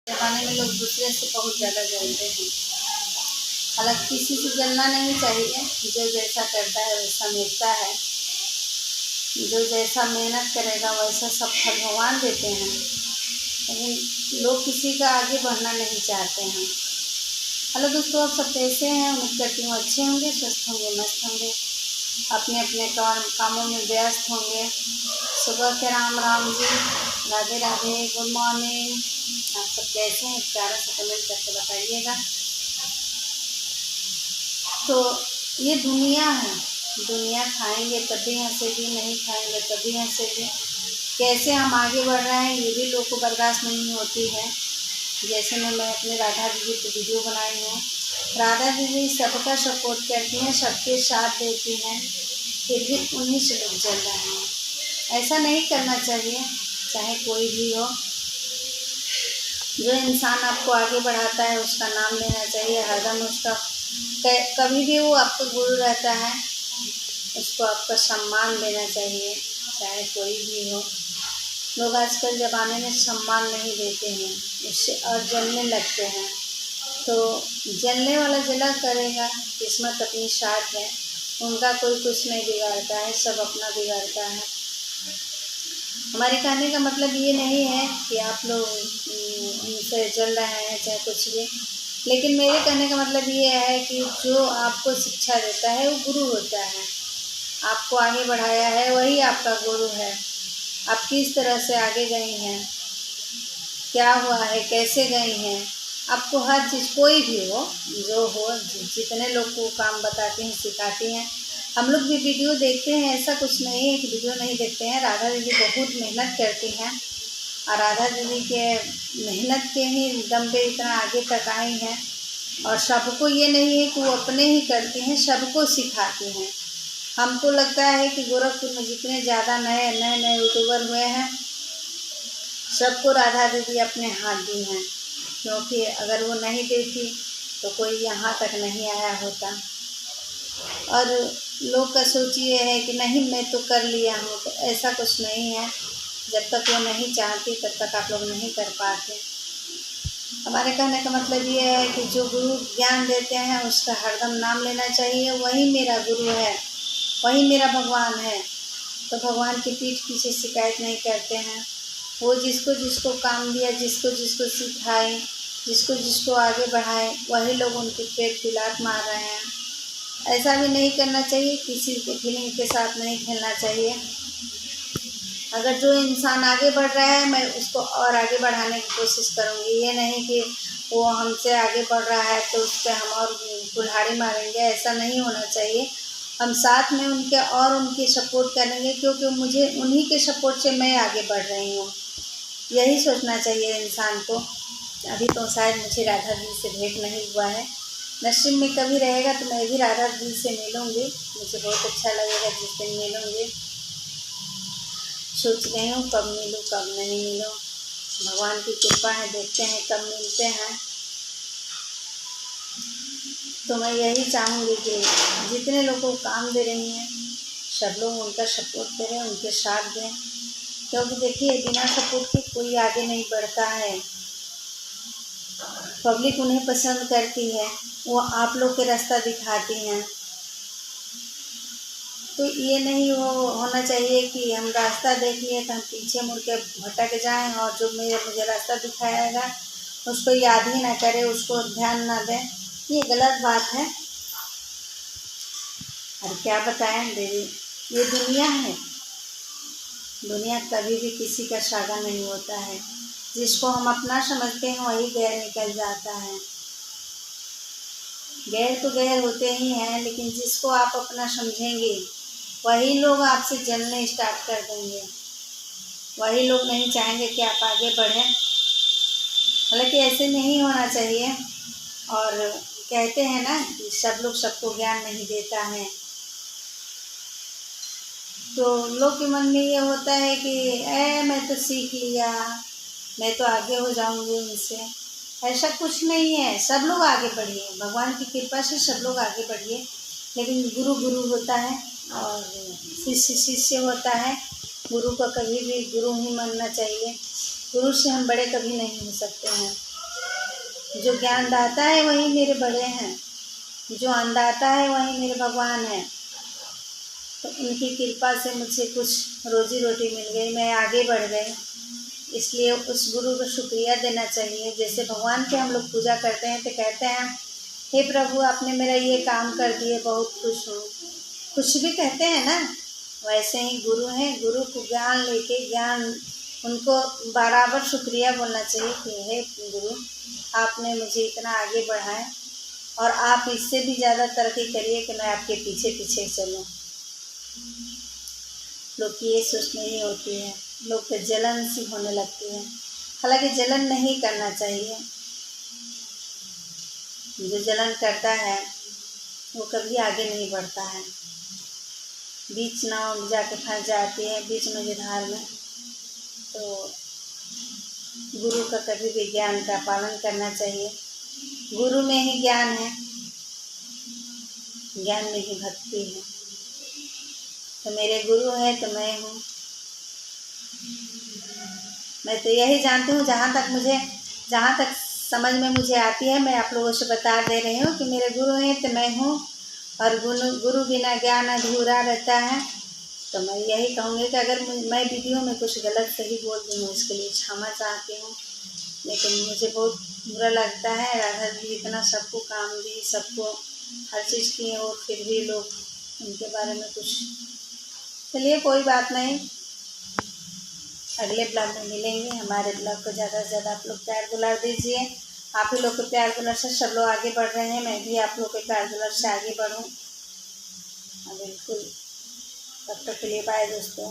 ज़माने में लोग दूसरे से बहुत ज़्यादा जलते हैं। हालांकि किसी से जलना नहीं चाहिए, जो जैसा करता है वैसा मिलता है। जो जैसा मेहनत करेगा वैसा सब फल भगवान देते हैं, लेकिन लोग किसी का आगे बढ़ना नहीं चाहते हैं। हेलो दोस्तों, आप सब कैसे हैं? उम्मीद करती हूँ अच्छे होंगे, स्वस्थ होंगे, मस्त होंगे, अपने अपने कामों में व्यस्त होंगे। सुबह के राम राम जी, राधे राधे, गुड मॉर्निंग। आप सब कैसे हैं? प्यारा सा कमेंट करके बताइएगा। तो ये दुनिया है, दुनिया खाएंगे तभी हंसेगी, नहीं खाएंगे तभी हंसेगी। कैसे हम आगे बढ़ रहे हैं ये भी लोग को बर्दाश्त नहीं होती है। जैसे मैं अपने राधा दीदी की वीडियो बनाई हूँ। राधा दीदी सबका सपोर्ट करती हैं, सबके साथ देती हैं, फिर भी उन्हीं से लोग जल रहे हैं। ऐसा नहीं करना चाहिए, चाहे कोई भी हो। जो इंसान आपको आगे बढ़ाता है उसका नाम लेना चाहिए हरदम। उसका कभी भी वो आपका गुरु रहता है, उसको आपका सम्मान देना चाहिए, चाहे कोई भी हो। लोग आजकल ज़माने में सम्मान नहीं देते हैं, उससे और जलने लगते हैं। तो जलने वाला जला करेगा, किस्मत अपनी साथ है, उनका कोई कुछ नहीं बिगाड़ता है, सब अपना बिगाड़ता है। हमारे कहने का मतलब ये नहीं है कि आप लोग उनसे जल रहे हैं चाहे कुछ भी, लेकिन मेरे कहने का मतलब ये है कि जो आपको शिक्षा देता है वो गुरु होता है। आपको आगे बढ़ाया है वही आपका गुरु है। आप किस तरह से आगे गई हैं, क्या हुआ है, कैसे गई हैं, आपको हर चीज़, कोई भी हो जो हो, जितने लोग को काम बताती हैं, सिखाती हैं। हम लोग भी वीडियो देखते हैं, ऐसा कुछ नहीं है कि वीडियो नहीं देखते हैं। राधा दीदी बहुत मेहनत करती हैं और राधा दीदी के मेहनत के ही दम पे इतना आगे तक आई हैं। और सबको ये नहीं है कि वो अपने ही करती हैं, सबको सिखाती हैं। हमको लगता है कि गोरखपुर में जितने ज़्यादा नए यूट्यूबर हुए हैं, सबको राधा दीदी अपने हाथ दी हैं, क्योंकि अगर वो नहीं देती तो कोई यहाँ तक नहीं आया होता। और लोग का सोच ये है कि नहीं मैं तो कर लिया हूँ, तो ऐसा कुछ नहीं है। जब तक वो नहीं चाहती तब तक आप लोग नहीं कर पाते। हमारे कहने का मतलब ये है कि जो गुरु ज्ञान देते हैं उसका हरदम नाम लेना चाहिए। वही मेरा गुरु है, वही मेरा भगवान है। तो भगवान की पीठ पीछे शिकायत नहीं करते हैं। वो जिसको जिसको काम दिया, जिसको जिसको सिखाए, जिसको जिसको आगे बढ़ाए, वही लोग उनके पेट पे लात मार रहे हैं। ऐसा भी नहीं करना चाहिए, किसी के फीलिंग के साथ नहीं खेलना चाहिए। अगर जो इंसान आगे बढ़ रहा है मैं उसको और आगे बढ़ाने की कोशिश करूँगी। ये नहीं कि वो हमसे आगे बढ़ रहा है तो उस पर हम और कुल्हाड़ी मारेंगे, ऐसा नहीं होना चाहिए। हम साथ में उनके और उनकी सपोर्ट करेंगे, क्योंकि मुझे उन्हीं के सपोर्ट से मैं आगे बढ़ रही हूँ। यही सोचना चाहिए इंसान को। अभी तो शायद मुझे राधा दीदी से भेंट नहीं हुआ है, नसीब में कभी रहेगा तो मैं भी राधा दीदी से मिलूँगी। मुझे बहुत अच्छा लगेगा जिस दिन मिलूँगी। सोच रही हूँ कब मिलूँ कब नहीं मिलूँ, भगवान की कृपा है, देखते हैं कब मिलते हैं। तो मैं यही चाहूँगी कि जितने लोगों को काम दे रही हैं सब लोग उनका सपोर्ट करें, उनके साथ दें, क्योंकि देखिए बिना सपोर्ट के कोई आगे नहीं बढ़ता है। पब्लिक उन्हें पसंद करती है, वो आप लोग के रास्ता दिखाती हैं। तो ये नहीं होना चाहिए कि हम रास्ता देख लिए तो हम पीछे मुड़ के भटक जाएं और जो मुझे रास्ता दिखाएगा उसको याद ही ना करें, उसको ध्यान ना दें। ये गलत बात है। और क्या बताएं दीदी, ये दुनिया है, दुनिया कभी भी किसी का सागा नहीं होता है। जिसको हम अपना समझते हैं वही गैर निकल जाता है। गैर तो गैर होते ही हैं, लेकिन जिसको आप अपना समझेंगे वही लोग आपसे जलने स्टार्ट कर देंगे। वही लोग नहीं चाहेंगे कि आप आगे बढ़ें। हालांकि ऐसे नहीं होना चाहिए। और कहते हैं ना कि सब लोग सबको ज्ञान नहीं देता है, तो लोग के मन में ये होता है कि मैं तो सीख लिया, मैं तो आगे हो जाऊंगी उनसे। ऐसा कुछ नहीं है, सब लोग आगे बढ़िए, भगवान की कृपा से सब लोग आगे बढ़िए। लेकिन गुरु गुरु होता है और शिष्य शिष्य होता है। गुरु का कभी भी गुरु ही मानना चाहिए। गुरु से हम बड़े कभी नहीं हो सकते हैं। जो ज्ञानदाता है वही मेरे बड़े हैं, जो अन्नदाता है वही मेरे भगवान हैं। तो उनकी कृपा से मुझे कुछ रोजी रोटी मिल गई, मैं आगे बढ़ गई। इसलिए उस गुरु को शुक्रिया देना चाहिए। जैसे भगवान की हम लोग पूजा करते हैं तो कहते हैं, हे प्रभु आपने मेरा ये काम कर दिए, बहुत खुश हूँ, कुछ भी कहते हैं ना। वैसे ही गुरु हैं, गुरु को ज्ञान लेके ज्ञान उनको बराबर शुक्रिया बोलना चाहिए कि हे गुरु आपने मुझे इतना आगे बढ़ाए और आप इससे भी ज़्यादा तरक्की करिए कि मैं आपके पीछे पीछे चलूँ। लोग की ये सोच नहीं होती है, लोग को जलन सी होने लगती है। हालांकि जलन नहीं करना चाहिए। जो जलन करता है वो कभी आगे नहीं बढ़ता है, बीच नाव जाके फंस जाती है बीच मझधार में। तो गुरु का कभी भी ज्ञान का पालन करना चाहिए। गुरु में ही ज्ञान है, ज्ञान में ही भक्ति है। तो मेरे गुरु है तो मैं हूँ। मैं तो यही जानती हूँ, जहाँ तक समझ में मुझे आती है, मैं आप लोगों से बता दे रही हूँ कि मेरे गुरु हैं तो मैं हूँ। और गुरु बिना ज्ञान अधूरा रहता है। तो मैं यही कहूँगी कि अगर मैं वीडियो में कुछ गलत सही बोल दी हूँ इसके लिए क्षमा चाहती हूँ। लेकिन मुझे बहुत बुरा लगता है, राधा जी इतना सबको काम दी, सबको हर चीज़ की, और फिर भी लोग उनके बारे में कुछ। चलिए कोई बात नहीं, अगले ब्लॉग में मिलेंगे। हमारे ब्लॉग को ज़्यादा से ज़्यादा आप लोग प्यार दुलार दीजिए। आप ही लोग के प्यार दुलार से सब लोग आगे बढ़ रहे हैं, मैं भी आप लोग के प्यार दुलार से आगे बढ़ूँ। बिल्कुल। तब तक के लिए बाय दोस्तों।